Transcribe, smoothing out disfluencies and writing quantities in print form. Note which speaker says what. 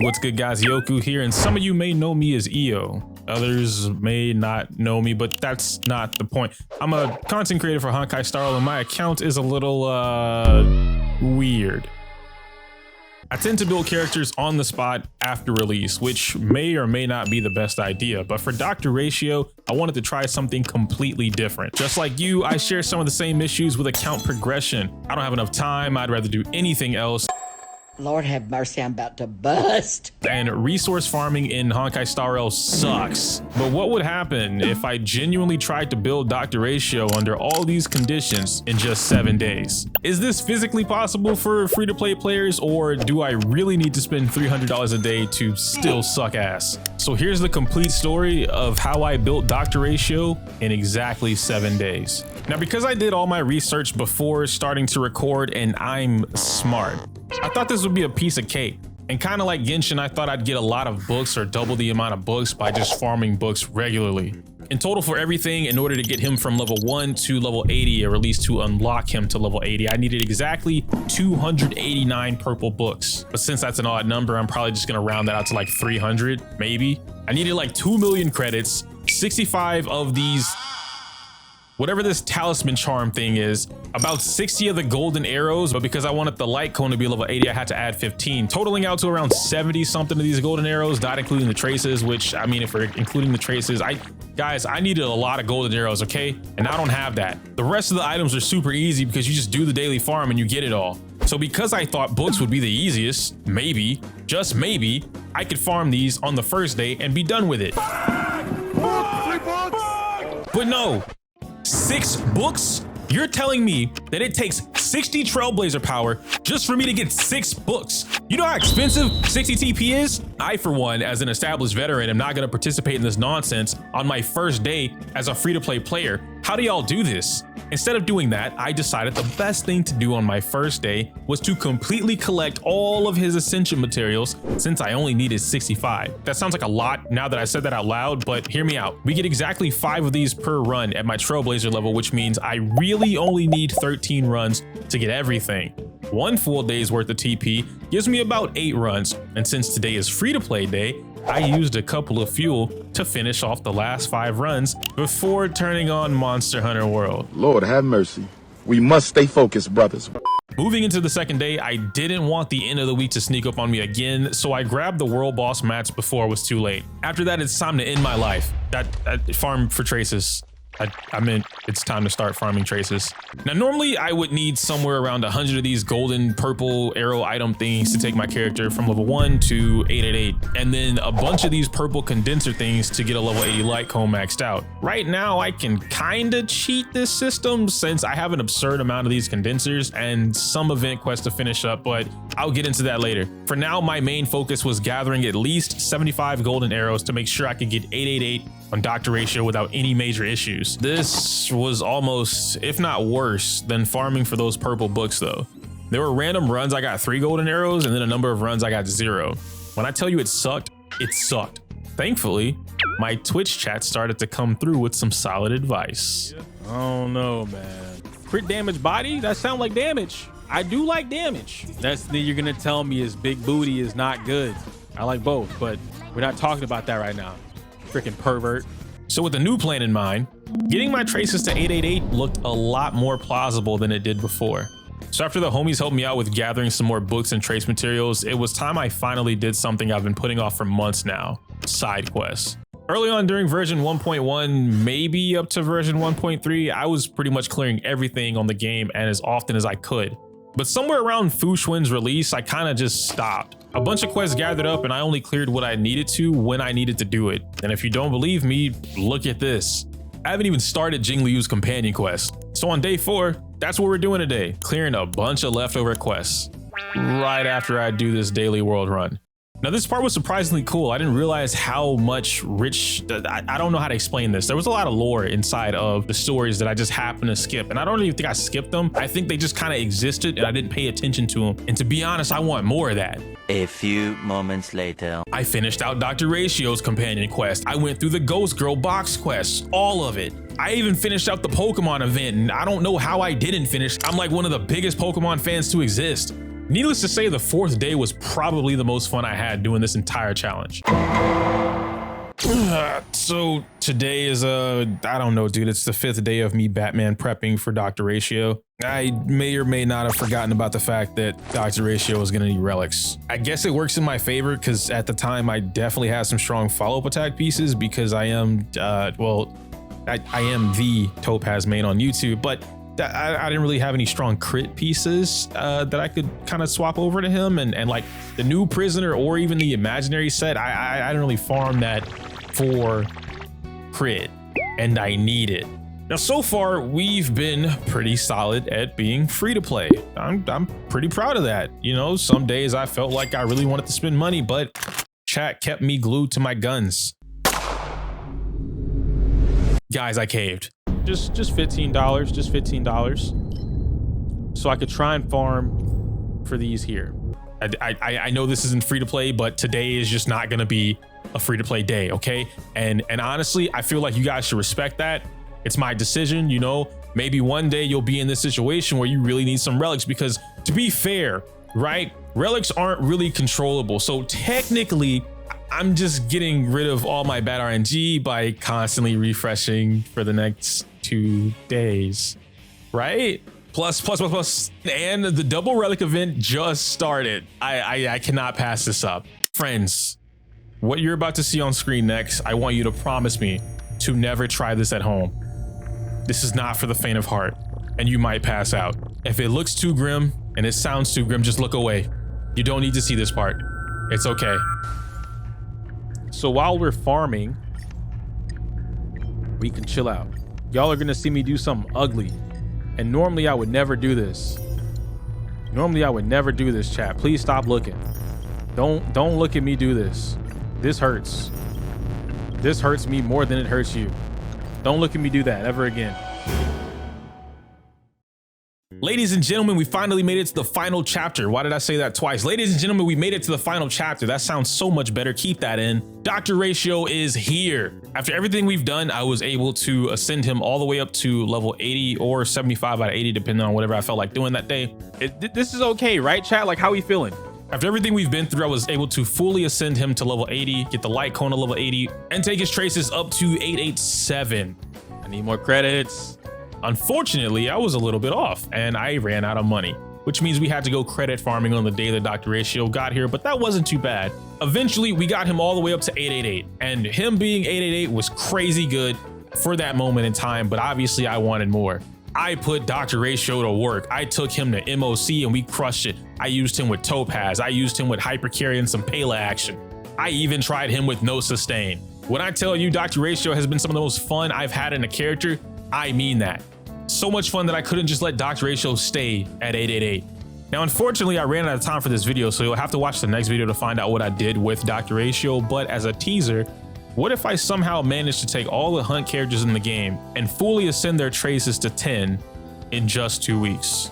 Speaker 1: What's good, guys? Yoku here, and some of you may know me as EO. Others may not know me, but that's not the point. I'm a content creator for Honkai Star Rail, and my account is a little weird. I tend to build characters on the spot after release, which may or may not be the best idea, but for Dr. Ratio, I wanted to try something completely different. Just like you, I share some of the same issues with account progression. I don't have enough time, I'd rather do anything else.
Speaker 2: Lord have mercy, I'm about to bust.
Speaker 1: And resource farming in Honkai Star Rail sucks. But what would happen if I genuinely tried to build Dr. Ratio under all these conditions in just 7 days? Is this physically possible for free-to-play players, or do I really need to spend $300 a day to still suck ass? So here's the complete story of how I built Dr. Ratio in exactly 7 days. Now, because I did all my research before starting to record and I'm smart, I thought this would be a piece of cake. And kind of like Genshin, I thought I'd get a lot of books or double the amount of books by just farming books regularly. In total for everything, in order to get him from level 1 to level 80, or at least to unlock him to level 80, I needed exactly 289 purple books. But since that's an odd number, I'm probably just gonna round that out to like 300, maybe. I needed like 2 million credits, 65 of these, whatever this talisman charm thing is, about 60 of the golden arrows, but because I wanted the light cone to be level 80, I had to add 15, totaling out to around 70 something of these golden arrows, not including the traces, which, I mean, if we're including the traces, guys, I needed a lot of golden arrows, okay? And I don't have that. The rest of the items are super easy because you just do the daily farm and you get it all. So because I thought books would be the easiest, maybe, just maybe, I could farm these on the first day and be done with it. But no. 6 books? You're telling me that it takes 60 Trailblazer power just for me to get 6 books? You know how expensive 60 TP is? I, for one, as an established veteran, am not gonna participate in this nonsense on my first day as a free-to-play player. How do y'all do this? Instead of doing that, I decided the best thing to do on my first day was to completely collect all of his ascension materials, since I only needed 65. That sounds like a lot now that I said that out loud, but hear me out. We get exactly 5 of these per run at my Trailblazer level, which means I really only need 13 runs to get everything. 1 full day's worth of TP gives me about 8 runs, and since today is free-to-play day, I used a couple of fuel to finish off the last 5 runs before turning on Monster Hunter World.
Speaker 3: Lord have mercy. We must stay focused, brothers.
Speaker 1: Moving into the second day, I didn't want the end of the week to sneak up on me again, so I grabbed the world boss mats before it was too late. After that, it's time to end my life. Farm for traces. I meant it's time to start farming traces. Now, normally I would need somewhere around 100 of these golden purple arrow item things to take my character from level 1 to 888, and then a bunch of these purple condenser things to get a level 80 light cone maxed out. Right now, I can kind of cheat this system since I have an absurd amount of these condensers and some event quests to finish up, but I'll get into that later. For now, my main focus was gathering at least 75 golden arrows to make sure I could get 888 on Dr. Ratio without any major issues. This was almost, if not worse, than farming for those purple books though. There were random runs I got 3 golden arrows, and then a number of runs I got 0. When I tell you it sucked, it sucked. Thankfully, my Twitch chat started to come through with some solid advice.
Speaker 4: I don't know, man. Crit damage body? That sound like damage. I do like damage. That's the you're gonna tell me is big booty is not good. I like both, but we're not talking about that right now. Freaking pervert.
Speaker 1: So with the new plan in mind, getting my traces to 888 looked a lot more plausible than it did before. So after the homies helped me out with gathering some more books and trace materials, it was time I finally did something I've been putting off for months now: side quests. Early on during version 1.1, maybe up to version 1.3, I was pretty much clearing everything on the game and as often as I could. But somewhere around Fu Xuan's release, I kind of just stopped. A bunch of quests gathered up and I only cleared what I needed to when I needed to do it. And if you don't believe me, look at this. I haven't even started Jing Liu's companion quest. So on day 4, that's what we're doing today, clearing a bunch of leftover quests right after I do this daily world run. Now, this part was surprisingly cool. I didn't realize how much rich, I don't know how to explain this. There was a lot of lore inside of the stories that I just happened to skip. And I don't even think I skipped them. I think they just kind of existed and I didn't pay attention to them. And to be honest, I want more of that.
Speaker 5: A few moments later.
Speaker 1: I finished out Dr. Ratio's companion quest. I went through the Ghost Girl box quest, all of it. I even finished out the Pokemon event, and I don't know how I didn't finish. I'm like one of the biggest Pokemon fans to exist. Needless to say, the 4th day was probably the most fun I had doing this entire challenge. So today is I don't know, dude. It's the 5th day of me Batman prepping for Dr. Ratio. I may or may not have forgotten about the fact that Dr. Ratio is gonna need relics. I guess it works in my favor because at the time I definitely had some strong follow-up attack pieces because I am, I am the Topaz main on YouTube, but I didn't really have any strong crit pieces that I could kind of swap over to him, and like the new prisoner or even the imaginary set, I didn't really farm that for crit, and I need it. Now, so far, we've been pretty solid at being free to play. I'm pretty proud of that. You know, some days I felt like I really wanted to spend money, but chat kept me glued to my guns. Guys, I caved.
Speaker 4: Just $15, just $15. So I could try and farm for these here.
Speaker 1: I know this isn't free to play, but today is just not gonna be a free to play day, okay? And honestly, I feel like you guys should respect that. It's my decision, you know. Maybe one day you'll be in this situation where you really need some relics, because to be fair, right, relics aren't really controllable. So technically, I'm just getting rid of all my bad RNG by constantly refreshing for the next 2 days, right? Plus, and the double relic event just started. I cannot pass this up. Friends, what you're about to see on screen next, I want you to promise me to never try this at home. This is not for the faint of heart, and you might pass out. If it looks too grim and it sounds too grim, just look away. You don't need to see this part. It's okay.
Speaker 4: So while we're farming, we can chill out. Y'all are gonna see me do something ugly. And normally I would never do this. Normally I would never do this, chat. Please stop looking. Don't look at me do this. This hurts. This hurts me more than it hurts you. Don't look at me do that ever again.
Speaker 1: Ladies and gentlemen, we finally made it to the final chapter. Why did I say that twice? Ladies and gentlemen, we made it to the final chapter. That sounds so much better. Keep that in. Dr. Ratio is here. After everything we've done, I was able to ascend him all the way up to level 80 or 75 out of 80, depending on whatever I felt like doing that day.
Speaker 4: This is okay, right, chat? Like, how we feeling?
Speaker 1: After everything we've been through, I was able to fully ascend him to level 80, get the light cone to level 80, and take his traces up to 887.
Speaker 4: I need more credits.
Speaker 1: Unfortunately, I was a little bit off and I ran out of money, which means we had to go credit farming on the day that Dr. Ratio got here, but that wasn't too bad. Eventually, we got him all the way up to 888, and him being 888 was crazy good for that moment in time, but obviously I wanted more. I put Dr. Ratio to work. I took him to MOC and we crushed it. I used him with Topaz. I used him with Hypercarry and some Pela action. I even tried him with no sustain. When I tell you Dr. Ratio has been some of the most fun I've had in a character, I mean that. So much fun that I couldn't just let Dr. Ratio stay at 888. Now, unfortunately, I ran out of time for this video, so you'll have to watch the next video to find out what I did with Dr. Ratio. But as a teaser, what if I somehow managed to take all the hunt characters in the game and fully ascend their traces to 10 in just 2 weeks?